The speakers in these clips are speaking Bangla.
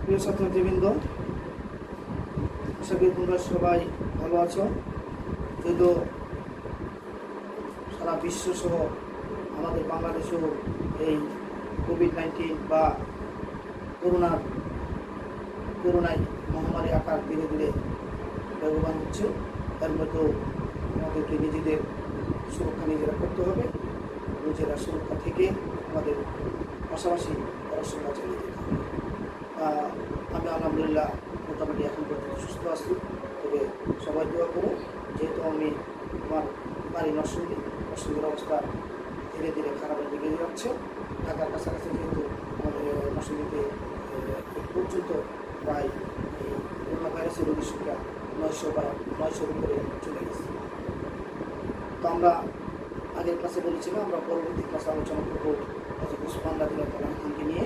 প্রিয় ছাত্রছাত্রীবৃন্দ, আশা করি তোমরা সবাই ভালো আছো। যদিও সারা বিশ্ব সহ আমাদের বাংলাদেশেও এই কোভিড-19 বা করোনায় মহামারী আকার ধীরে ধীরে বেগবান হচ্ছে। তার মধ্যেও আমাদেরকে নিজেদের সুরক্ষা নিজেরা করতে হবে। নিজেরা সুরক্ষা থেকে আমাদের পাশাপাশি পড়াশোনা চালিয়ে যেতে হবে। আমি আলহামদুলিল্লাহ মোটামুটি এখন পর্যন্ত সুস্থ আছি। তবে সবাই দোয়া করো, যেহেতু আমি আমার বাড়ি নরসিংদীর অবস্থা ধীরে ধীরে খারাপের দিকে যাচ্ছে। ঢাকার কাছাকাছি যেহেতু আমাদের নরসিংদীতে পর্যন্ত প্রায় এই করোনা ভাইরাসের রোগীর সংখ্যা 900 উপরে চলে গেছে। তো আমরা আগের ক্লাসে বলেছিলাম, আমরা পরবর্তী ক্লাসে আলোচনা করবো হযরত উসমান রাদিয়াল্লাহু তাআলা আনহুকে নিয়ে,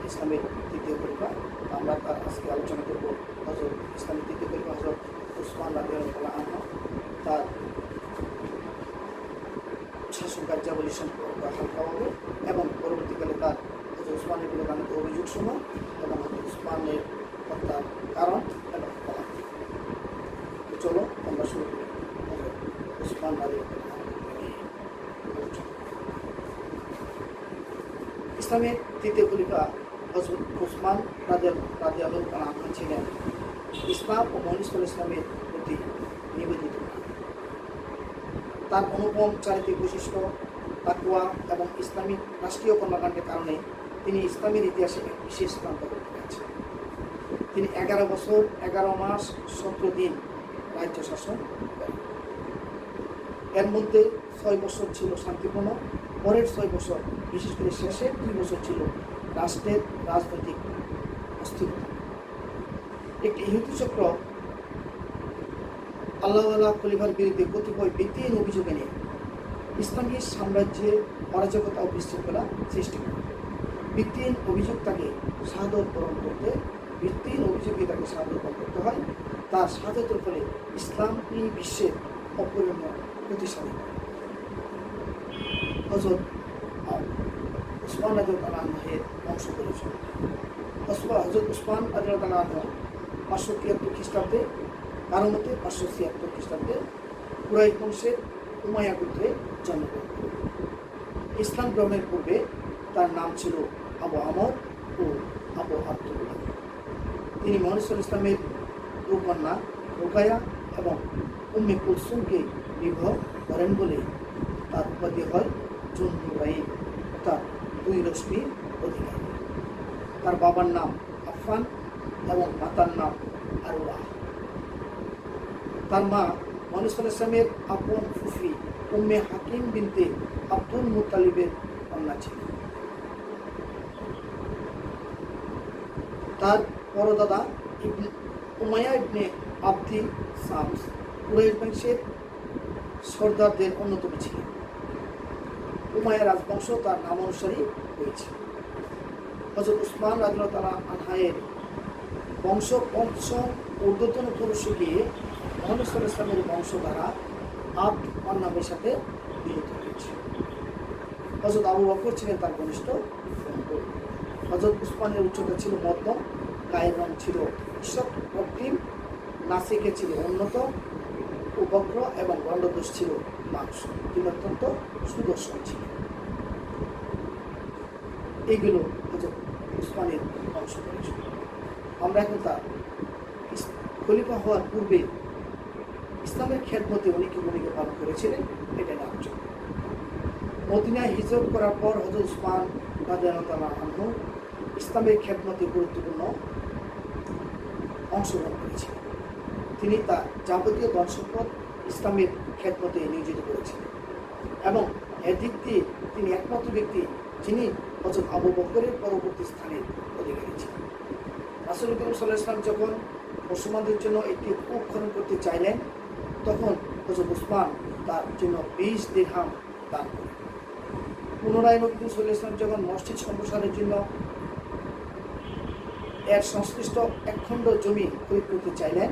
ইসলামের তৃতীয় খলিফা। আমরা তার আজকে আলোচনা করবো ইসলামের তৃতীয় খলিফা হযরত উসমান রাদিয়াল্লাহু তাআলা আনহু, তার শাসন কার্যাবলী সম্পর্কে হালকা হবে এবং পরবর্তীকালে তার হযরত উসমানের বিরুদ্ধে আনিত অভিযোগ সমূহ এবং হযরত উসমানের হত্যার কারণ এবং ফলাফল। তো চলো আমরা শুরু করি হযরত উসমান রাদিয়াল্লাহু তাআলা। ইসলামের তৃতীয় খলিফা হযরত উসমান রাদিয়াল্লাহু তাআলা আনহু ছিলেন ইসলাম ও মনিসুল ইসলামের প্রতি নিবেদিত। তার অনুপম চারিত্রিক বৈশিষ্ট্য, তাকওয়া এবং ইসলামিক রাষ্ট্রীয় কর্মকাণ্ডের কারণে তিনি ইসলামের ইতিহাসে এক বিশেষ স্থান দখল করেছেন। তিনি 11 বছর 11 মাস 17 দিন রাজ্য শাসন করেন। এর মধ্যে 6 বছর ছিল শান্তিপূর্ণ, পরের 6 বছর, বিশেষ করে শেষের 2 বছর ছিল রাষ্ট্রের রাজনৈতিক অস্থিরতা। একটি ইহুদি চক্র আল্লাহ খলিফার বিরুদ্ধে কতিপয় ভিত্তিহীন অভিযোগ এনে ইসলামী সাম্রাজ্যে অরাজকতা ও বিশৃঙ্খলা সৃষ্টি করে। ভিত্তিহীন অভিযোগে তাকে শাহাদত বরণ করতে হয়। তার শাহাদতের ফলে ইসলামী বিশ্বের অপরিণত প্রতিষ্ঠানে হযরত উসমান রাদিয়াল্লাহু তাআলা আনহুর বংশ পরিচয়। হযরত উসমান রাদিয়াল্লাহু তাআলা আনহু 573 খ্রিস্টাব্দে, কারো মতে 576 খ্রিস্টাব্দে কুরাইশ বংশের উমাইয়া গোত্রে জন্মগ্রহণ করেন। ইসলাম গ্রহণের পূর্বে তার নাম ছিল আবু আমর ও আবু আব্দুল্লাহ। তিনি মনিসুল ইসলামের রূপকন্যা রুকায়া এবং উম্মে কুলসুমকে বিবাহ করেন বলে তার উপাধি হয় জুন্নুরাইন, অর্থাৎ 2 রশ্মির অধিকারী। তার বাবার নাম আফফান এবং মাতার নাম আরওয়াহ। তার মা মনিসুল ইসলামের আপন ফুফি উম্মে হাকিম বিনতে আব্দুল মুত্তালিবের কন্যা ছিলেন। তার পরদাদা উমাইয়া ইবনে আবদি শামস কুরাইশ বংশের সর্দারদের অন্যতম ছিলেন। উমাইয়া রাজবংশ তার নাম অনুসারী হয়েছে। হযরত উসমান রাদিয়াল্লাহু তাআলা আনহুর বংশ পঞ্চম ঊর্ধ্বতন পুরুষে গিয়ে মনিসুল ইসলামের বংশ দ্বারা নামের সাথে মিলিত হয়েছে। হযরত আবু বকর ছিলেন তার ঘনিষ্ঠ বন্ধু। হযরত উসমানের উচ্চতা ছিল মধ্যম, গায়ের রং ছিল ঈষৎ অগ্রিম, নাসিকে ছিল উন্নত, উপগ্র এবং গণ্ডদোষ ছিল মাংস। তিনি অত্যন্ত সুদর্শন ছিলেন। এইগুলো হযরত উসমানের বংশ পরিচয়। আমরা এখন তার খলিফা হওয়ার পূর্বে ইসলামের খেদমতে উনি কি ভূমিকা পালন করেছিলেন এটা আলোচনা। মদিনায় হিজরত করার পর হযরত উসমান রাদিয়াল্লাহু তাআলা আনহু ইসলামের খেদমতে গুরুত্বপূর্ণ অংশগ্রহণ করেছিলেন। তিনি তার যাবতীয় ধন সম্পদ ইসলামের খেদমতে নিয়োজিত করেছিলেন এবং এর দিক দিয়ে তিনি একমাত্র ব্যক্তি যিনি হযরত আবু বকরের পরবর্তী স্থানের অধিকারী ছিলেন। রাসূল করিম সাল্লাল্লাহু আলাইহি ওয়াসাল্লাম যখন মুসলমানদের জন্য একটি কূপ খনন করতে চাইলেন, তখন হযরত উসমান তার জন্য 20 দিরহাম দান করেন। পুনরায় নবী করিম সাল্লাল্লাহু আলাইহি ওয়াসাল্লাম যখন মসজিদ সম্প্রসারণের জন্য এর সংশ্লিষ্ট একখণ্ড জমি খরিদ করতে চাইলেন,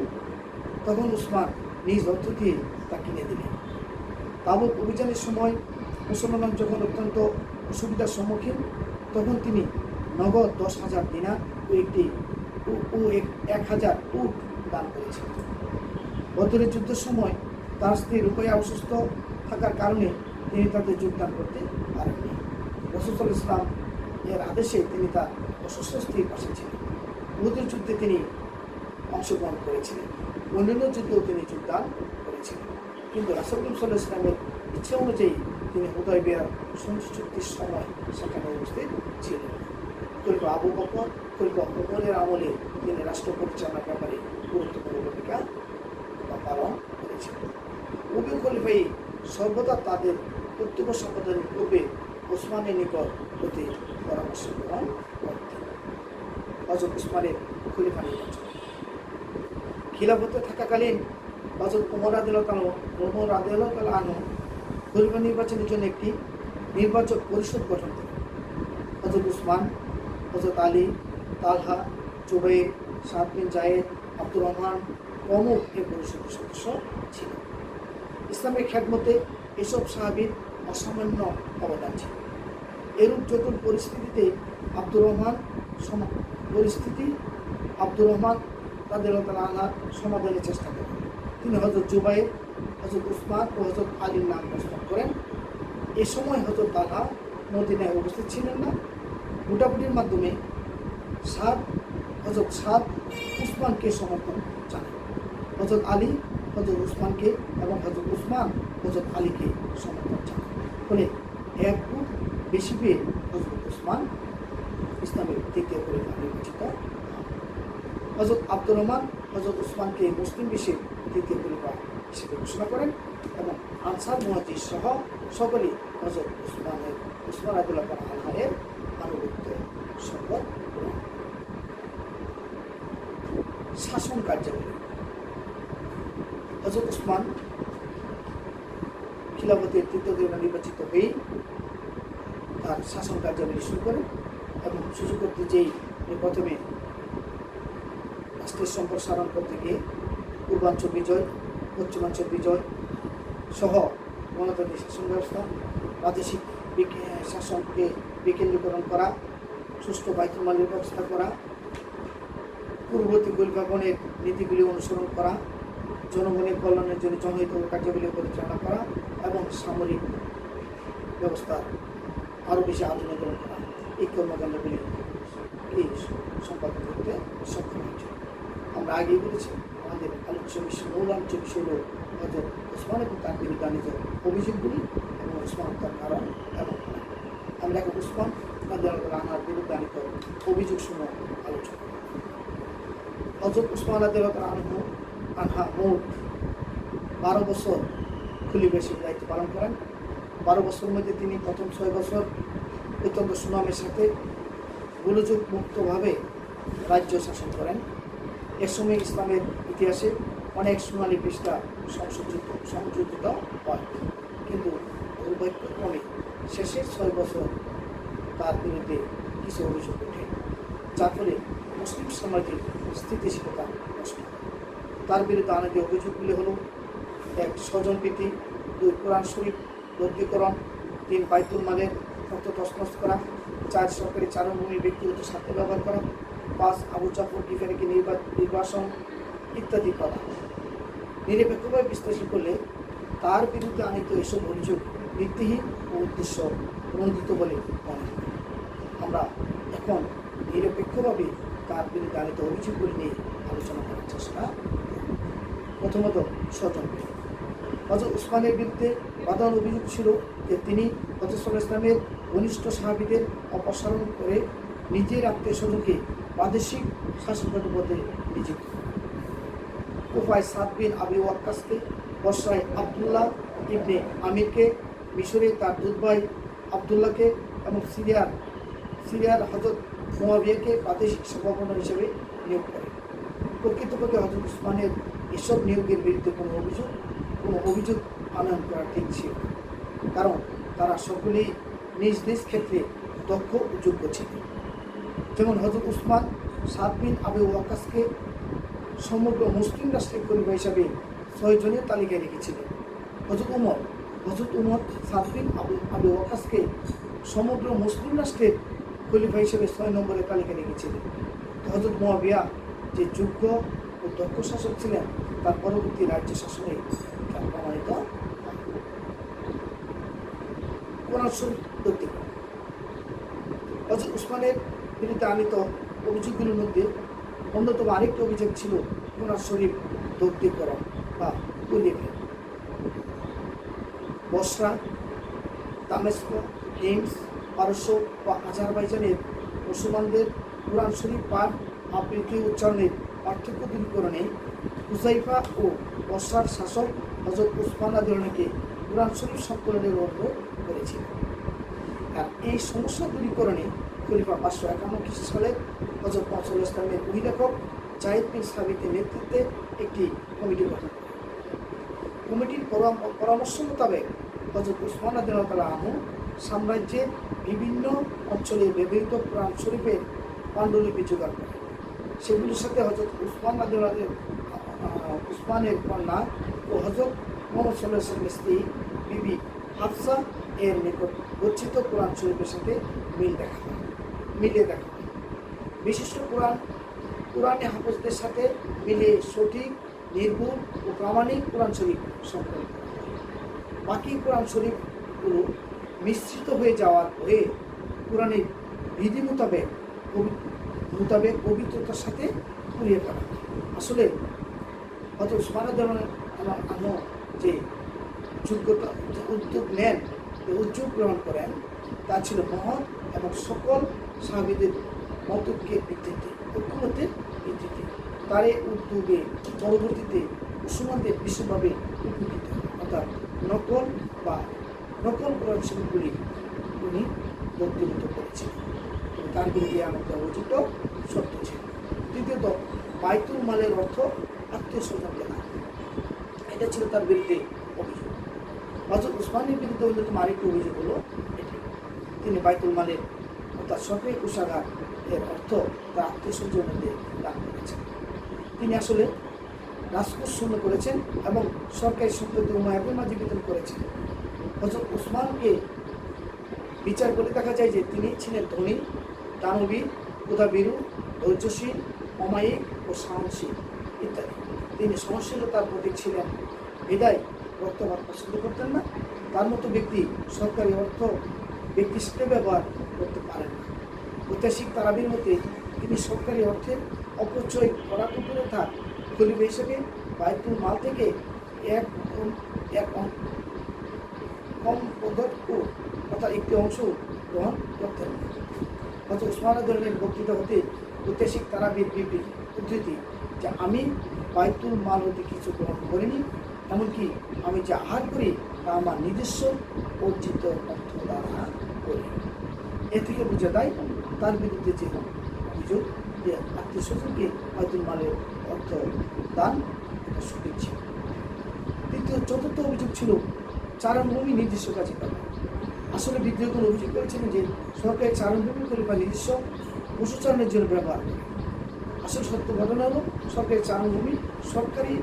তখন উসমান নিজ অর্থ দিয়ে তা কিনে দিলেন। তাবুক অভিযানের সময় মুসলমানরা যখন অত্যন্ত অসুবিধার সম্মুখীন, তখন তিনি নগদ 10,000 দিনার ও একটি ও 1000 উট দান করেছিলেন। বদরের যুদ্ধের সময় তার স্ত্রী রুকাইয়া অসুস্থ থাকার কারণে তিনি তাদের যোগদান করতে পারেননি। রাসূল সাল্লাল্লাহু আলাইহি ওয়াসাল্লাম এর আদেশে তিনি তার অসুস্থ স্ত্রীর পাশে ছিলেন। উহুদের যুদ্ধে তিনি অংশগ্রহণ করেছিলেন, অন্যান্য যুদ্ধেও তিনি যোগদান করেছিলেন, কিন্তু রাসূল সাল্লাল্লাহু আলাইহি ওয়াসাল্লামের ইচ্ছা অনুযায়ী তিনি হুদায়বিয়ার সন্ধি চুক্তির সময় সেখানে উপস্থিত ছিলেন। খলিফা আবু বকর, খলিফা ওমরের আমলে তিনি রাষ্ট্র পরিচালনার ব্যাপারে গুরুত্বপূর্ণ ভূমিকা পালন করেছিলেন। উভয় খলিফাই সর্বদা তাদের কর্তব্য সম্পাদনের পূর্বে ওসমানের নিকট হতে পরামর্শ গ্রহণ করতেন। হযরত ওসমানের খলিফা নির্বাচন খিলাফতে থাকাকালীন হযরত ওমর রাদিয়াল্লাহু তাআলা আনহু খলিফা নির্বাচনের জন্য একটি নির্বাচক পরিষদ গঠন করেন। হযরত ওসমান, হযরত আলী, তালহা, জুবাইর, সাদ বিন জায়েদ, আব্দুর রহমান প্রমুখ এই পরিষদের সদস্য ছিলেন। ইসলামের খেদমতে এসব সাহাবীর অসামান্য অবদান ছিল। এরূপ জটিল পরিস্থিতিতে আব্দুর রহমান রাদিয়াল্লাহু তাআলা আনহুর সমাধানের চেষ্টা করেন। তিনি হযরত জুবাইর, হযরত ওসমান ও হযরত আলীর নাম প্রস্তাব করেন। এ সময় হযরত তালহা মদিনায় উপস্থিত ছিলেন না। ভোটাভুটির মাধ্যমে হযরত সাদ উসমানকে সমর্থন জানান। হযরত আলী হযরত উসমানকে এবং হযরত উসমান হযরত আলীকে সমর্থন জানান। ফলে এক ভোট বেশি পেয়ে হযরত উসমান ইসলামের তৃতীয় খলিফা নির্বাচিত হন। হযরত আব্দুর রহমান হযরত উসমানকে মুসলিম বিশ্বের তৃতীয় খলিফা হিসেবে ঘোষণা করেন এবং আনসার মুহাজির সহ সকলে হযরত উসমান রাদিয়াল্লাহু তাআলা আনহুর আনুগত্য শপথ গ্রহণ। শাসন কার্যাবলী হযরত উসমান খিলাফতের তৃতীয় খলিফা নির্বাচিত হয়ে তার শাসন কার্যাবলী শুরু করেন এবং শুরু করতে যেই প্রথমে রাষ্ট্রের সম্প্রসারণ করতে গিয়ে পূর্বাঞ্চল বিজয়, পশ্চিমাঞ্চল বিজয় সহ গণতান্ত্রিক শাসন ব্যবস্থা, প্রাদেশিক শাসনকে বিকেন্দ্রীকরণ করা, সুষ্ঠু বাইতুল মালের ব্যবস্থা করা, পূর্ববর্তী খলিফাগণের নীতিগুলি অনুসরণ করা, জনগণের কল্যাণের জন্য জনহিত কার্যাবলী পরিচালনা করা এবং সামরিক ব্যবস্থা আরও বেশি আধুনিকরণ করা, এই কর্মকাণ্ডগুলি সম্পাদন করতে সক্ষম হয়েছে। আমরা আগেই বলেছি আমাদের মূল আলোচ্য বিষয় হল হযরত ওসমান এবং তার বিরুদ্ধে আনিত অভিযোগগুলি এবং ওসমান তার কারণ এবং আমরা এখন ওসমান রাদিয়াল্লাহু তাআলা আনহুর বিরুদ্ধে আনিত অভিযোগসমূহ আলোচনা করি। হযরত ওসমান রাদিয়াল্লাহু তাআলা আনহা মোট 12 বছর খলিফা হিসেবে দায়িত্ব পালন করেন। 12 বছরের মধ্যে তিনি প্রথম 6 বছর অত্যন্ত সুনামের সাথে গোলযোগ মুক্তভাবে রাজ্য শাসন করেন। এ সময় ইসলামের ইতিহাসে অনেক সোনালী পৃষ্ঠা সংযোজিত হয়, কিন্তু দুর্ভাগ্যক্রমে শেষের 6 বছর তার বিরুদ্ধে কিছু অভিযোগ ওঠে, যার ফলে মুসলিম সমাজের স্থিতিশীলতা নষ্ট হয়। তার বিরুদ্ধে আনা যে অভিযোগগুলি হল: 1 স্বজনপ্রীতি, 2 কোরআন শরীফ বর্গীকরণ, 3 বাইতুল মালের অর্থ তছনছ করা, 4 সরকারি চারণভূমির ব্যক্তিগত স্বার্থে ব্যবহার করা, 5 আবু জাফর গিফারিকে নির্বাসন ইত্যাদি করা। নিরপেক্ষভাবে বিশ্লেষণ করলে তার বিরুদ্ধে আনিত এসব অভিযোগ ভিত্তিহীন ও উদ্দেশ্য প্রণোদিত বলে মনে হয়। আমরা এখন নিরপেক্ষভাবে তার বিরুদ্ধে আনিত অভিযোগগুলি নিয়ে আলোচনা করার চেষ্টা করি। প্রথমত, স্বজনপ্রীতি। হযরত উসমানের বিরুদ্ধে প্রধান অভিযোগ ছিল যে তিনি হযরত সাল্লাল্লাহু আলাইহি ওয়াসাল্লামের ঘনিষ্ঠ সাহাবীদের অপসারণ করে নিজের আত্মীয় স্বজনকে প্রাদেশিক শাসনকর্তা পদে নিযুক্ত করেন। কুফায় সাদ বিন আবি ওয়াক্কাসকে, বসরায় আবদুল্লাহ ইবনে আমিরকে, মিশরে তার দুধ ভাই আবদুল্লাহকে এবং সিরিয়ার হযরত মুয়াবিয়াকে প্রাদেশিক সভাপতি হিসেবে নিয়োগ করেন। প্রকৃতপক্ষে হযরত উসমানের এসব নিয়োগের বিরুদ্ধে কোনো অভিযোগ আনয়ন করা ঠিক ছিল, কারণ তারা সকলেই নিজ নিজ ক্ষেত্রে দক্ষ ও যোগ্য ছিলেন। যেমন হযরত উসমান সাদ বিন আবি ওয়াক্কাসকে সমগ্র মুসলিম রাষ্ট্রের খলিফা হিসাবে 6 জনের তালিকায় রেখেছিলেন। হযরত উমর সাদ বিন আবি ওয়াক্কাসকে সমগ্র মুসলিম রাষ্ট্রের খলিফা হিসেবে 6 নম্বরের তালিকায় রেখেছিলেন। হযরত মুয়াবিয়া যে যোগ্য ও দক্ষ শাসক ছিলেন তার পরবর্তী রাজ্য শাসনে তা প্রমাণিত হয়। কোরআন শরীফ ধরতে পারে। হযরত উসমানের বিরুদ্ধে আনিত অভিযোগগুলোর মধ্যে অন্যতম আরেকটি অভিযোগ ছিল কোরআন শরীফ ধরতে করা বা পুড়িয়ে ফেলা। বসরা, দামেস্ক, হিমস, পারস্য বা আজারবাইজানের মুসলমানদের কোরআন শরীফ পাঠ আবৃত্তি উচ্চারণের পার্থক্য দূরীকরণে হুযাইফা ও বসরার শাসক হযরত উসমান রাদিয়াল্লাহু কোরআন শরীফ সংকলনের অনুরোধ করেছিলেন। আর এই সমস্যা দূরীকরণে খলিফা 551 সালে হযরত মুহাম্মদ ইসলামের অভিলেখক জায়েদ বিন সাবিতের নেতৃত্বে একটি কমিটি গঠন করেন। কমিটির পরামর্শ মোতাবেক হযরত উসমান রাদিয়াল্লাহু তাআলা আনহু সাম্রাজ্যের বিভিন্ন অঞ্চলে ব্যবহৃত কোরআন শরীফের পাণ্ডুলিপি জোগাড় করেন। সেগুলির সাথে হযরত উসমানের কন্যা ও হযরত মুহাম্মদ সাল্লাল্লাহু আলাইহি ওয়াসাল্লামের স্ত্রী বিবি হাফসা এর নিকট রচিত কোরআন শরীফের সাথে মিলিয়ে দেখা হয়। বিশিষ্ট কোরআনে হাফেজদের সাথে মিলিয়ে সঠিক, নির্ভুল ও প্রামাণিক কোরআন শরীফ সংকলন করা হয়। বাকি কোরআন শরীফগুলো মিশ্রিত হয়ে যাওয়ার পরে কোরআনের বিধি মোতাবেক পবিত্রতার সাথে পুড়িয়ে ফেলা হয়। আসলে হয়তো উসমান রাদিয়াল্লাহু যে যোগ্যতা, যে উদ্যোগ নেন, যে উদ্যোগ গ্রহণ করেন, তা ছিল মহৎ এবং সকল সাহাবীদের মতকে ভিত্তিতে, ঐক্যমতের ভিত্তিতে। তার এই উদ্যোগে পরবর্তীতে মুসলমানদের বিশেষভাবে উপকৃত, অর্থাৎ নকল কোরআন শরীফগুলি উনি বক্তব্য করেছিলেন। তার বিরুদ্ধে আমাদের অভিযুক্ত সত্য ছিল। দ্বিতীয়ত, বাইতুল মালের অর্থ আত্মীয় স্বজন দেনা, এটা ছিল তার বিরুদ্ধে অভিযোগ। হযরত উসমানের বিরুদ্ধে অন্যতম আরেকটি অভিযোগ হলো এটি, তিনি বাইতুল মালের অর্থাৎ সরকারি কোষাগার এর অর্থ তার আত্মীয় স্বজনদের দান করেছেন। তিনি আসলে রাজকোষ শূন্য করেছেন এবং সরকারি সম্পত্তি উমাইয়াদের মাঝে বিতরণ করেছেন। হযরত উসমানকে বিচার করে দেখা যায় যে তিনি ছিলেন ধনী, দানবীর, ক্ষুধাভীরু, ধৈর্যশীল, অমায়িক ও সহনশীল ইত্যাদি। তিনি সহনশীলতার প্রতীক ছিলেন, বিদায় রক্তপাত পছন্দ করতেন না। তার মতো ব্যক্তি সরকারি অর্থ ব্যক্তির সাথে ব্যবহার করতে পারেন না। ঐতিহাসিক তারাবির মতে তিনি সরকারি অর্থের অপচয় করা তো দূরে থাক, খলিফা হিসেবে বাইতুল মাল থেকে এক কম পদক অর্থাৎ একটি অংশ গ্রহণ করতেন। হয়তো উসমান রাদিয়াল্লাহু বক্তৃতা হতে ঐতিহাসিক তারাবির উদ্ধৃতি যে আমি বাইতুল মাল হতে কিছু গ্রহণ করিনি, এমনকি আমি যে আহার করি তা আমার নিজস্ব অর্জিত অর্থ দ্বারা করি। এ থেকে বোঝা যায় তার বিরুদ্ধে যে অভিযোগ যে আত্মীয় স্বজনকে বাইতুল মালের অর্থ দান, এটা সঠিক ছিল। চতুর্থ অভিযোগ ছিল চারণভূমি নিজস্ব কাজে করা। আসলে বিদ্রোহীগণ অভিযোগ করেছিলেন যে সরকারি চারণভূমি খলিফা নিজস্ব পশুচারণের জন্য ব্যবহার করে। আসলে সত্য ঘটনা হলো সরকারি চারণভূমি সরকারি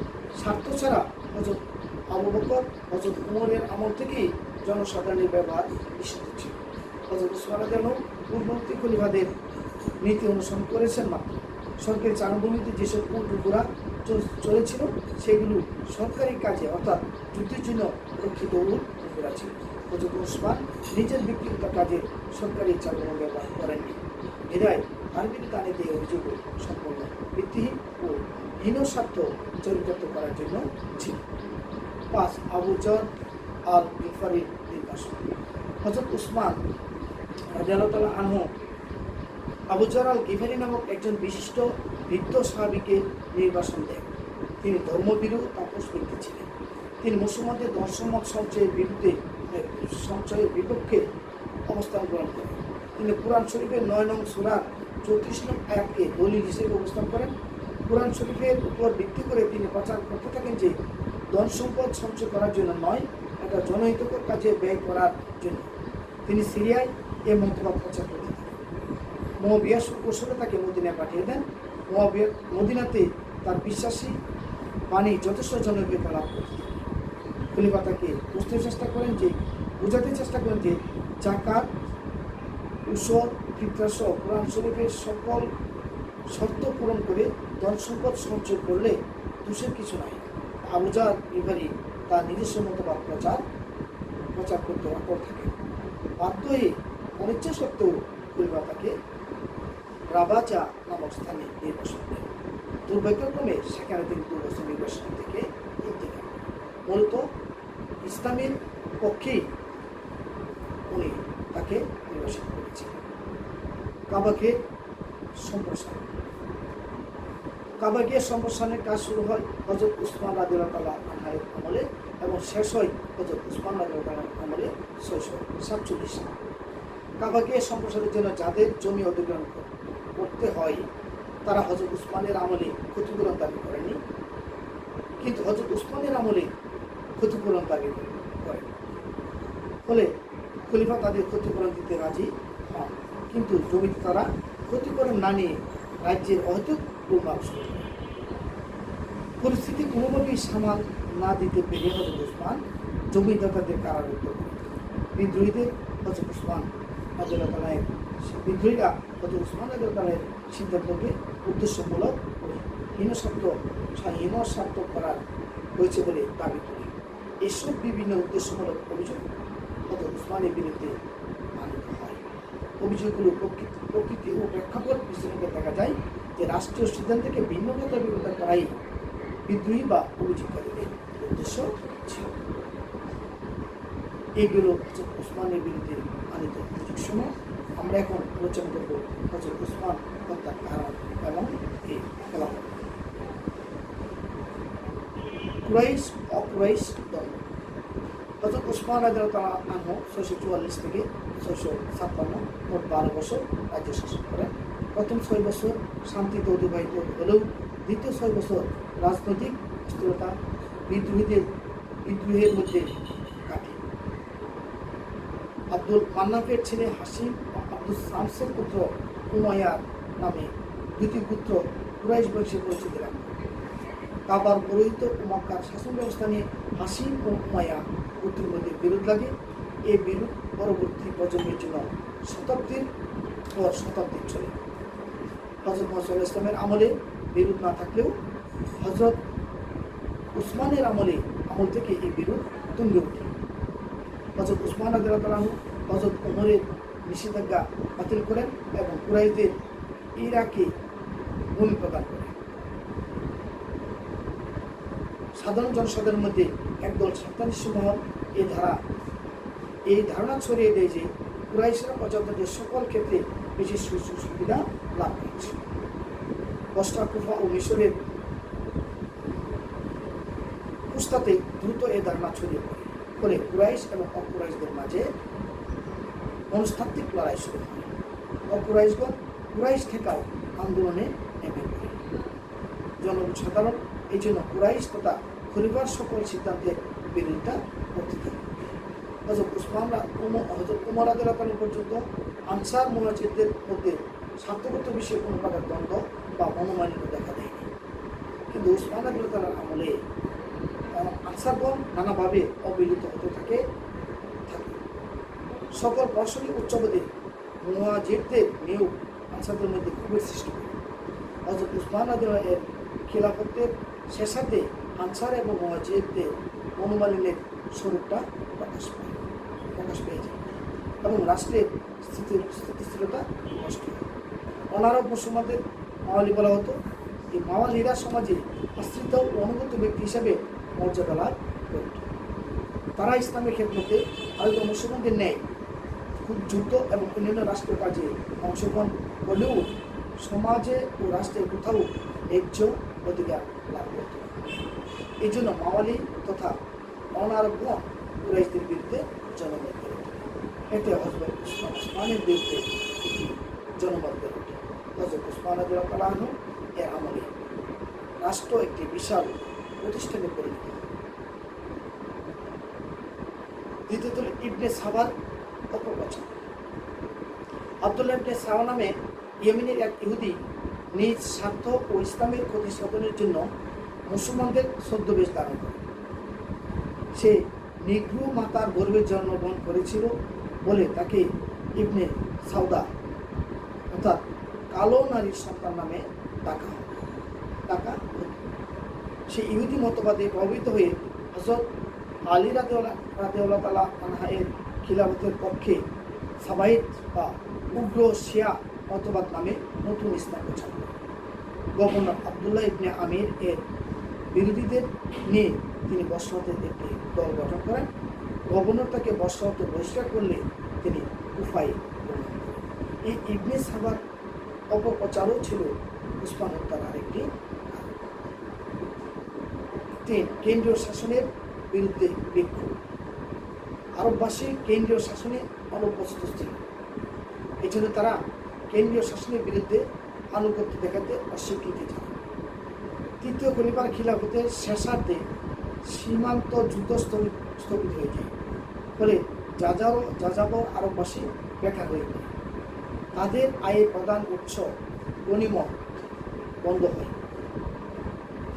স্বার্থ ছাড়া হযরত আবু বকর, হযরত উমরের আমল থেকেই জনসাধারণের ব্যবহার নিষিদ্ধ ছিল। হযরত উসমান রাদিয়াল্লাহু পূর্ববর্তী খলিফাদের নীতি অনুসরণ করেছেন মাত্র। সরকারি চারণভূমিতে যেসব উট ঘোড়া চলেছিল সেগুলো সরকারি কাজে অর্থাৎ যুদ্ধের জন্য রক্ষিত উট ঘোড়া ছিল। হযরত উসমান নিজের ব্যক্তিগত কাজে সরকারি চারণভূমি ব্যবহার করেননি। বিদায় তার বিরুদ্ধে আনিত এই অভিযোগ সম্পূর্ণ ভিত্তিহীন ও হীনস্বার্থ চরিতার্থ করার জন্য ছিল। 5. আবু যর আল গিফারির নির্বাসন। হযরত উসমান রাদিয়াল্লাহু তাআলা আনহু আবু যর আল গিফারি নামক একজন বিশিষ্ট বৃদ্ধ সাহাবীকে নির্বাসন দেন। তিনি ধর্মভীরু তাপস ব্যক্তি ছিলেন। তিনি মুসলমানদের ধর্ষমত সঞ্চয়ের বিপক্ষে অবস্থান গ্রহণ করেন। তিনি কুরআন শরীফের 9 নং সূরার 34 নং আয়াতকে দলিল হিসেবে উপস্থাপন করেন। কুরআন শরীফের উপর ভিত্তি করে তিনি প্রচার করতে থাকেন যে ধন সম্পদ সঞ্চয় করার জন্য নয়, এটা জনহিতকর কাজে ব্যয় করার জন্য। তিনি সিরিয়ায় এ মতবাদ প্রচার করতে থাকেন। মুয়াবিয়া সুকৌশলে তাকে মদিনায় পাঠিয়ে দেন। মদিনাতে তার বিশ্বাসী বাণী যথেষ্ট জনপ্রিয়তা লাভ করতে থাকে। খলিফা তাকে বোঝাতে চেষ্টা করেন যে জাকাত, উসর, ফিতরা সহ কোরআন শরীফের শর্ত পূরণ করে ধন সম্পদ সঞ্চয় করলে দোষের কিছু নাই। আবু জার বিভারী তার নিজস্ব মতবাদ প্রচার করতে অপর থাকে। বাধ্য হয়ে অনিচ্ছা সত্ত্বেও খলিফা তাকে রাবাজা নামক স্থানে নির্বাসন দেন। দুর্ভাগ্যক্রমে সেখানে তিনি 2 বছর নির্বাসন থেকে ইন্তেকাল করেন। মূলত ইসলামের পক্ষেই উনি তাকে নির্বাসিত করেছিলেন। কাবাকে সম্প্রসারণ। কাবাকে সম্প্রসারণের কাজ শুরু হয় হযরত উসমান রাদিয়াল্লাহু তাআলা আনহুর আমলে এবং শেষ হয় হযরত উসমান রাদিয়াল্লাহু তাআলা আমলে 647 সালে। কাবাকে সম্প্রসারের জন্য যাদের জমি অধিগ্রহণ করতে হয় তারা হযরত উসমানের আমলে ক্ষতিপূরণ দাবি করেনি, কিন্তু হযরত উসমানের আমলে ক্ষতিপূরণ দাবি করেন। ফলে খলিফা তাদের ক্ষতিপূরণ দিতে রাজি হন, কিন্তু জমিতে তারা ক্ষতিপূরণ না নিয়ে রাজ্যের অহেতুক গোলমাল শুরু করে। পরিস্থিতি কোনোভাবেই সামাল না দিতে পেরে হযরত উসমান জমিদাতাদের কারারুদ্ধ করেন। বিদ্রোহীদের হযরত উসমান রাদিয়াল্লাহু তাআলা বিদ্রোহীরা হযরত উসমান রাদিয়াল্লাহু তাআলার সিদ্ধান্তকে উদ্দেশ্যমূলক হীনস্বার্থ করা হয়েছে বলে দাবি করে এসব বিভিন্ন উদ্দেশ্যমূলক অভিযোগ হযরত উসমানের বিরুদ্ধে আনিত হয়। অভিযোগগুলো প্রকৃতি ও প্রেক্ষাপট বিশ্লেষণে দেখা যায় যে রাষ্ট্রীয় সিদ্ধান্তকে ভিন্ন বিরোধিতা করাই বিদ্রোহী বা অভিযোগকারীদের উদ্দেশ্য ছিল। এইগুলো হযরত উসমানের বিরুদ্ধে আনিত অভিযোগসমূহ। আমরা এখন আলোচনা করব হযরত উসমান হত্যার কারণ এবং এই ফলাফল। কুরাইশ অকুরাইশ দ্বন্দ্ব। হযরত উসমান রাদিয়াল্লাহু তাআলা আনহু 644 থেকে 656 মোট 12 বছর রাজ্য শাসন করেন। প্রথম 6 বছর শান্তিতে অতিবাহিত হলেও দ্বিতীয় 6 বছর রাজনৈতিক স্থিরতা বিদ্রোহের মধ্যে কাটে। আব্দুল মান্নাফের ছেলে হাসিম ও আব্দুল শামসের পুত্র উমাইয়ার নামে দুটি পুত্র কুরাইশ বংশে পরিচিতি লাভ করে। কাবার পুরোহিত ও মক্কার শাসন ব্যবস্থা নিয়ে হাসিম ও উমাইয়া পুত্রের মধ্যে বিরোধ লাগে। এই বিরোধ পরবর্তী প্রজন্মের জন্য শতাব্দীর পর শতাব্দী চলে। হযরত মুহাম্মদ সাল্লাল্লাহু আলাইহি ওয়াসাল্লামের আমলে বিরোধ না থাকলেও হযরত উসমানের আমল থেকে এই বিরোধ তুঙ্গে ওঠে। হযরত উসমান রাদিয়াল্লাহু তাআলা আনহু হযরত ওমরের নিষেধাজ্ঞা বাতিল করেন এবং কুরাইশদের ইরাকে ভূমি প্রদান করেন। সাধারণ জনসাধারণের মধ্যে একদল সন্ত্রাসী মহল এই ধারণা ছড়িয়ে দেয় যে কুরাইশরা প্রজাতন্ত্রের সকল ক্ষেত্রে বেশি সুযোগ সুবিধা লাভ করছে। বসরা, কুফা ও মিশরের উস্তাতে দ্রুত এই ধারণা ছড়িয়ে পড়ে। ফলে কুরাইশ এবং অকুরাইশদের মাঝে মনস্তাত্ত্বিক লড়াই শুরু হয়। অকুরাইশগণ কুরাইশ ঠেকাও আন্দোলনে নেমে পড়ে। জনসাধারণ এই জন্য কুরাইশ তথা খলিফার সকল সিদ্ধান্তের বিরোধিতা করতে থাকে। হযরত উমর রাদিয়াল্লাহু তাআলা পর্যন্ত আনসার মুহাজিরদের মধ্যে স্বার্থগত বিষয়ে কোনো প্রকার দ্বন্দ্ব বা মনোমালিন্য দেখা দেয়নি, কিন্তু উসমান রাদিয়াল্লাহু তাআলার আমলে আনসারগণ নানাভাবে অবহেলিত হতে থাকে। সকল প্রশাসনিক উচ্চপদে মুহাজিরদের নিয়োগ আনসারদের মধ্যে ক্ষোভের সৃষ্টি করে। হযরত উসমান রাদিয়াল্লাহু এর খিলাফতের শেষার্ধে আনসার এবং মুহাজিরদের মনোমালিন্যের স্বরূপটা প্রকাশ পেয়ে যায় এবং রাষ্ট্রের স্থিতিশীলতা নষ্ট হয়। অনারব মুসলমানদের মাওয়ালি বলা হতো। এই মাওয়ালিরা সমাজে আশ্রিত ও অনুগত ব্যক্তি হিসাবে মর্যাদা লাভ করত। তারা ইসলামের ক্ষেত্রে আরেকজন মুসলমানদের ন্যায় খুব যুদ্ধ এবং অন্যান্য রাষ্ট্রীয় কাজে অংশগ্রহণ করলেও সমাজে ও রাষ্ট্রের কোথাও ন্যায্য অধিকার লাভ করত। এই জন্য মাওয়ালি তথা অনারবগণ কুরাইশদের বিরুদ্ধে জনমত গড়ে ওঠে। এতে হযরত উসমানের বিরুদ্ধে একটি জনমত গড়ে ওঠে। হযরত উসমান রাদিয়াল্লাহু তাআলা আনহু এর আমলে রাষ্ট্র একটি বিশাল প্রতিষ্ঠানে পরিণত হয়। দ্বিতীয়ত ইবনে সাবার অপপ্রচার। আব্দুল্লাহ ইবনে সাবা নামে ইয়েমেনের এক ইহুদি নিজ স্বার্থ ও ইসলামের ক্ষতি সাধনের জন্য মুসলমানদের ছদ্মবেশ ধারণ করে। সে নিগ্রো মাতার গর্ভে জন্মগ্রহণ করেছিল বলে তাকে ইবনে সাউদা অর্থাৎ কালো নারীর সন্তান নামে ডাকা হতো। সে ইহুদি মতবাদে প্রভাবিত হয়ে হযরত আলী রাদিয়াল্লাহু তাআলা আনহু-এর খিলাফতের পক্ষে সাবাইত বা উগ্র শিয়া মতবাদ নামে নতুন ইসলাম প্রচার করে। গভর্নর আবদুল্লাহ ইবনে আমির এর বিরোধীদের নিয়ে তিনি বসরাতে একটি দল গঠন করেন। গভর্নর তাকে বসরাতে বহিষ্কার করলে তিনি কুফায় গমন করেন। এই ইবনে সাবার অপপ্রচারও ছিল উসমান হত্যার আরেকটি কারণ। ৩. কেন্দ্রীয় শাসনের বিরুদ্ধে বিক্ষোভ। আরববাসী কেন্দ্রীয় শাসনে অনভ্যস্ত ছিল, এই জন্য তারা কেন্দ্রীয় শাসনের বিরুদ্ধে আনুগত্য দেখাতে অস্বীকৃতি জানায়। তৃতীয় খলিফার খিলাফতের শেষার্ধে সীমান্ত যুদ্ধ স্থগিত হয়ে যায়, ফলে যাযাবর আরববাসী বেকার হয়ে পড়ে। তাদের আয়ের প্রধান উৎস গনিমত বন্ধ হয়।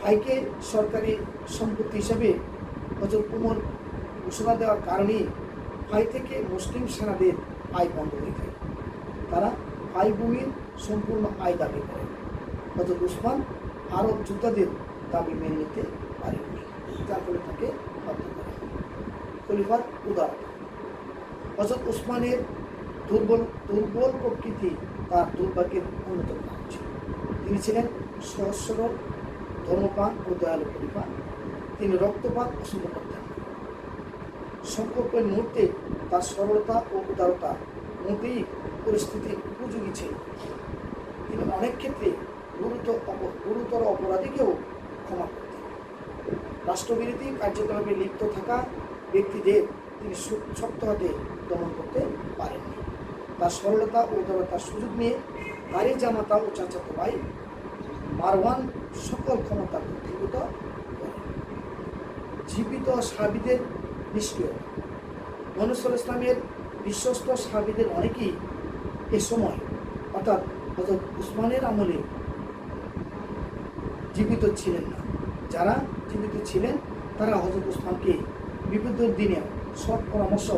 ভাইকে সরকারি সম্পত্তি হিসাবে হযরত উমর ঘোষণা দেওয়ার কারণে ভাই থেকে মুসলিম সেনাদের আয় বন্ধ হয়ে যায়। তারা ভাই ভূমির সম্পূর্ণ আয় দাবি করে। হযরত উসমান আরব যোদ্ধাদের দাবি মেনে নিতে পারেননি, যার ফলে তাকে হত্যা করা হয়। খলিফার উদারতা। হযরত উসমানের দুর্বল প্রকৃতি তার দুর্ভাগ্যের অন্যতম কারণ ছিল। তিনি ছিলেন সহজ সরল, ধর্মপ্রাণ ও দয়ালু খলিফা। তিনি রক্তপাত পছন্দ করতেন। সংকল্পের মুহূর্তে তার সরলতা ও উদারতা মোটেই পরিস্থিতির উপযোগী ছিল। তিনি অনেক ক্ষেত্রে গুরুতর অপরাধীকেও ক্ষমা করতেন। রাষ্ট্রবিরোধী কার্যকলাপে লিপ্ত থাকা ব্যক্তিদের তিনি শক্ত হাতে দমন করতে পারেননি। তার সরলতা ও উদারতার সুযোগ নিয়ে তারই জামাতা ও চাচাতো ভাই মারওয়ান সকল ক্ষমতা কর্তৃত্ব করেন। জীবিত সাহাবীদের নিষ্ক্রিয়। নবী সাল্লাল্লাহু আলাইহি ইসলামের বিশ্বস্ত সাহাবীদের অনেকেই এ সময় অর্থাৎ হযরত উসমানের আমলে জীবিত ছিলেন না। যারা জীবিত ছিলেন তারা হযরত উসমানকে বিপদের দিনে সৎ পরামর্শ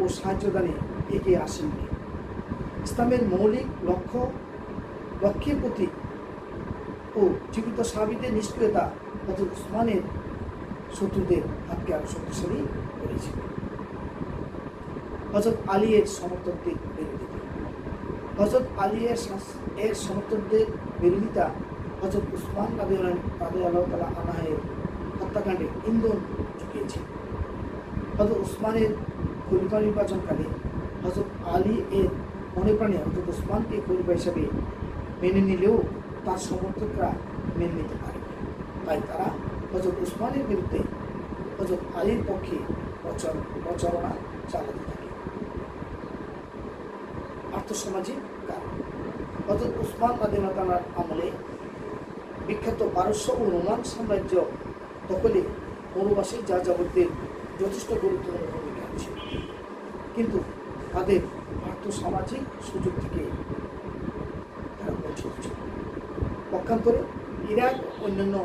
ও সাহায্যদানে এগিয়ে আসেননি। ইসলামের মৌলিক লক্ষ্যের প্রতি ও জীবিত সাহাবীদের নিষ্ক্রিয়তা হযরত উসমানের শত্রুদের হাতকে আরো শক্তিশালী করেছিল। হযরত আলী এর সমর্থকদের বিরোধিতা। হযরত আলী এর সমর্থকদের বিরোধিতা হযরত উসমান রাদিয়াল্লাহু তাআলা আনহু-এর হত্যাকাণ্ডে ইন্ধন জুগিয়েছে। হযরত উসমানের খলিফা নির্বাচনকালে হযরত আলী এর মনে প্রাণে হযরত উসমানকে খলিফা হিসাবে মেনে নিলেও তার সমর্থকরা মেনে নিতে পারে। তাই তারা হযরত উসমানের বিরুদ্ধে হযরত আলীর পক্ষে প্রচারণা চালাতে থাকে। আর্থসামাজিক কারণ। হযরত উসমান রাদিয়াল্লাহু তাআলার আমলে বিখ্যাত পারস্য ও রোমান সাম্রাজ্য দখলে মরুবাসী যাযাবরদের যথেষ্ট গুরুত্বপূর্ণ ভূমিকা ছিল, কিন্তু তাদের আর্থসামাজিক সুযোগ থেকে তারা বঞ্চিত ছিল। পক্ষান্তরে ইরাক অন্যান্য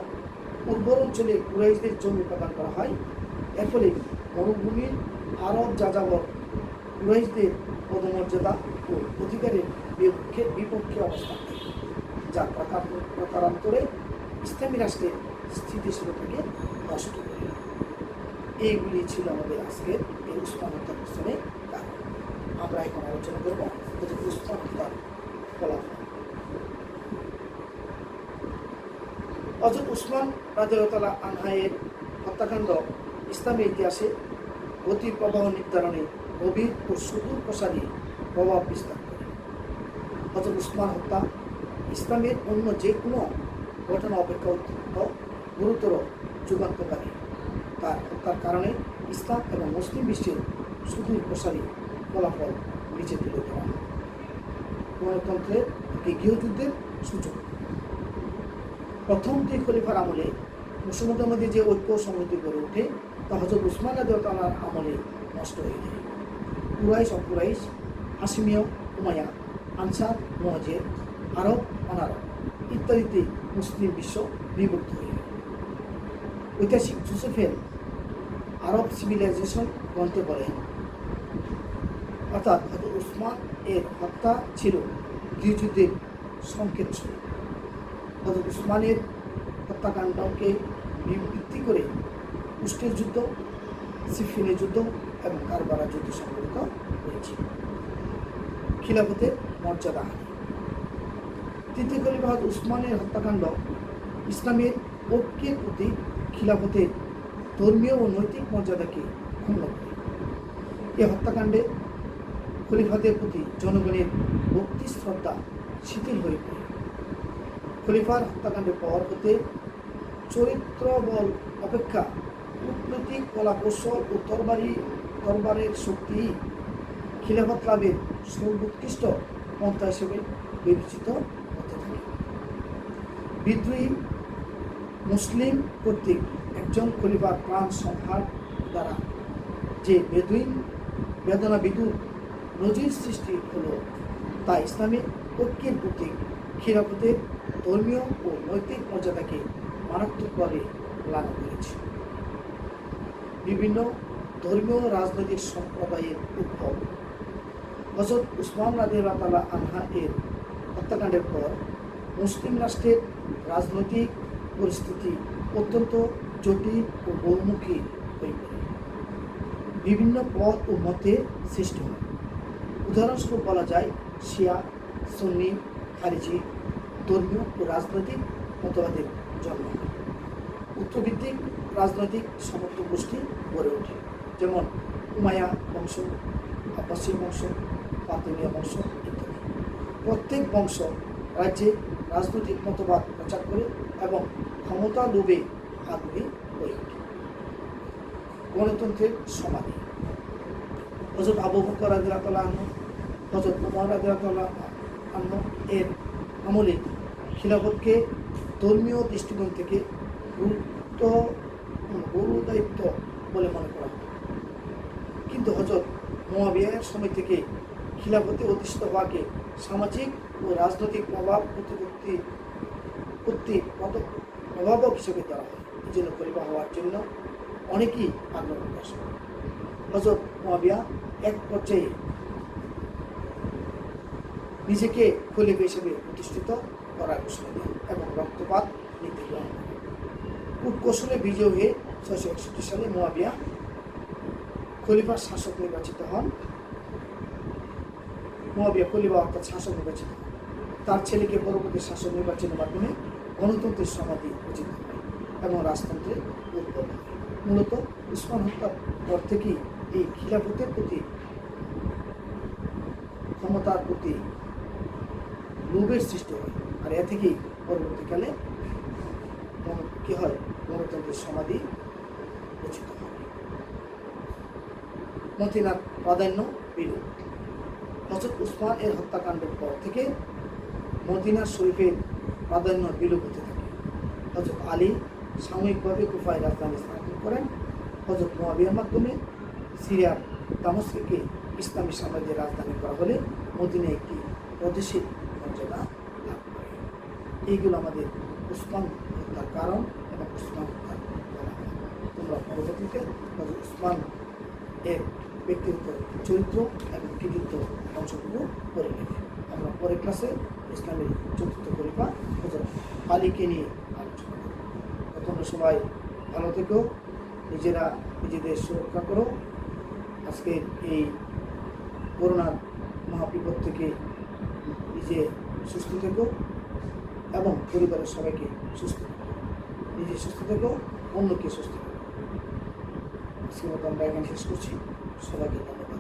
উর্বর অঞ্চলে কুরাইশদের জমি প্রদান করা হয়। এর ফলে মরুভূমির আরব যাযাবর কুরাইশদের পদমর্যাদা ও অধিকারের বিপক্ষে অবস্থান নেয়, যা প্রকারান্তরে ইসলামী রাষ্ট্রের স্থিতিশীলতাকে নষ্ট করে। এইগুলি ছিল আমাদের আজকের এই উসমান হত্যার পিছনে কারণ। আমরা এখন আলোচনা করব উসমান হত্যার ফলাফল। হযরত উসমান রাদিয়াল্লাহু তাআলা আনহু-এর হত্যাকাণ্ড ইসলামের ইতিহাসে গতি প্রবাহ নির্ধারণে গভীর ও সুদূর প্রসারী প্রভাব বিস্তার করে। হযরত উসমান হত্যা ইসলামের অন্য যে কোনো ঘটনা অপেক্ষা অত্যন্ত গুরুতর যুগান্তকারী। তার হত্যার কারণে ইসলাম এবং মুসলিম বিশ্বের সুদূর প্রসারী ফলাফল নিচে তুলে ধরা হয়। গণতন্ত্রের গৃহযুদ্ধের সূচক। প্রথম দুই খলিফার আমলে মুসলমানদের মধ্যে যে ঐক্য সংহতি গড়ে ওঠে তা হযরত উসমান রাদিয়াল্লাহু তাআলার আমলে নষ্ট হয়ে যায়। কুরাইশ, হাশিমিয়, উমাইয়া, আনসার, মুহাজির, আরব, অনারব ইত্যাদিতে মুসলিম বিশ্ব বিভক্ত হয়ে যায়। ঐতিহাসিক জোসেফের আরব সিভিলাইজেশন গ্রন্থে বলেন, অর্থাৎ হযরত উসমান এর হত্যা ছিল গৃহযুদ্ধের সংকেত ছিল। হযরত উসমানের হত্যাকাণ্ডকে ভিত্তি করে উষ্ট্রের যুদ্ধ, সিফিনের যুদ্ধ এবং কারবালা যুদ্ধ সংঘটিত হয়েছে। খিলাফতের মর্যাদা হানি। তৃতীয় খলিফা হযরত উসমানের হত্যাকাণ্ড ইসলামের ঐক্যের প্রতি খিলাফতের ধর্মীয় ও নৈতিক মর্যাদাকে ক্ষুণ্ণ করে। এই হত্যাকাণ্ডে খলিফাদের প্রতি জনগণের ভক্তি শ্রদ্ধা শিথিল হয়ে পড়ে। খলিফার হত্যাকাণ্ডের পর হতে চরিত্র বল অপেক্ষা কূটনৈতিক কলাকৌশল ও তরবারের শক্তি খিলাফত লাভের সর্বোৎকৃষ্ট পন্থা হিসেবে বিবেচিত হতে থাকে। বিদ্রোহী মুসলিম কর্তৃক একজন খলিফার প্রাণ সংহার দ্বারা যে বেদনা বিদুর নজির সৃষ্টি হলো তা ইসলামের ঐক্যের প্রতীক খিলাফতের ধর্মীয় ও নৈতিক মর্যাদাকে মারাত্মকভাবে ম্লান করেছে। বিভিন্ন ধর্মীয় রাজনৈতিক সম্প্রদায়ের উদ্ভব। হযরত উসমান রাদিয়াল্লাহু তাআলা আনহা এর হত্যাকাণ্ডের পর মুসলিম রাষ্ট্রের রাজনৈতিক পরিস্থিতি অত্যন্ত জটিল ও বহুমুখী হয়ে পড়ে। বিভিন্ন পথ ও মতে সৃষ্টি হয়। উদাহরণস্বরূপ বলা যায় শিয়া, সুন্নি, খারিজি ধর্মীয় ও রাজনৈতিক মতবাদের জন্ম হয়। উত্তরভিত্তিক রাজনৈতিক সমর্থক গোষ্ঠী গড়ে ওঠে, যেমন উমাইয়া বংশ, আব্বাসী বংশ, ফাতেমিয়া বংশ ইত্যাদি। প্রত্যেক বংশ রাজ্যে রাজনৈতিক মতবাদ প্রচার করে এবং ক্ষমতা লোভে আগ্রহী হয়ে ওঠে। গণতন্ত্রের সমাধি। হযরত আবু বকর রাদিয়াল্লাহু তাআলা আনহু, হযরত ওমর রাদিয়াল্লাহু তাআলা আনহু এর আমলে খিলাফতকে ধর্মীয় দৃষ্টিকোণ থেকে গুরুদায়িত্ব বলে মনে করা হতো। কিন্তু হযরত মুয়াবিয়ার সময় থেকে খিলাফতে অধিষ্ঠিত হওয়াকে সামাজিক ও রাজনৈতিক প্রভাবক হিসেবে ধরা হয়। এই জন্য খলিফা হওয়ার জন্য অনেকেই আগ্রহ প্রকাশ করে। হযরত মুয়াবিয়া এক পর্যায়ে নিজেকে খলিফা হিসেবে প্রতিষ্ঠিত করার ঘোষণা দেন এবং রক্তপাত নীতি গ্রহণ করেন। কূটকৌশলে বিজয় হয়ে 661 সালে মুয়াবিয়া খলিফার শাসক নির্বাচিত হন। মুয়াবিয়া খলিফা অর্থাৎ শাসক নির্বাচিত হন। তার ছেলেকে পরবর্তী শাসক নির্বাচনের মাধ্যমে গণতন্ত্রের সমাধি উচিত হয় এবং রাজতন্ত্রের উদ্ভব হয়। মূলত উসমান হত্যার পর থেকেই এই খিলাফতের প্রতি ক্ষমতার প্রতি লোভের সৃষ্টি হয়, আর এ থেকেই পরবর্তীকালে কি হয়, গণতন্ত্রের সমাধি উচিত হয়। মদিনার প্রাধান্য বিলোপ। হযরত উসমান এর হত্যাকাণ্ডের পর থেকে মদিনা শরীফের প্রাধান্য বিলোপ হতে থাকে। হযরত আলী সাময়িকভাবে কুফায় রাজধানী স্থাপন করেন। হযরত মুয়াবিয়ার মাধ্যমে সিরিয়ার দামেস্কে ইসলামী সাম্রাজ্যের রাজধানী করা হলে মদিনা একটি প্রাদেশিক মর্যাদা লাভ করে। এইগুলো আমাদের উসমান হত্যার কারণ এবং উসমান হত্যার ফলাফল। তোমরা পরবর্তীতে হযরত উসমান এর ব্যক্তিগত চরিত্র এবং কৃতিত্ব অংশটুকু করে নেবে। আমরা পরের ক্লাসে ইসলামের চতুর্থ খলিফা হযরত আলীকে নিয়ে আলোচনা করব। তোমরা সবাই ভালো থেকো, নিজেদের সুরক্ষা করো। আজকের এই করোনার মহাবিপদ থেকে নিজে সুস্থ থেকো এবং পরিবারের সবাইকে সুস্থ থেকো। নিজে সুস্থ থেকো, অন্যকে সুস্থ থেকো। আজকের মতো আমরা এখানে শেষ করছি। সবাইকে ধন্যবাদ।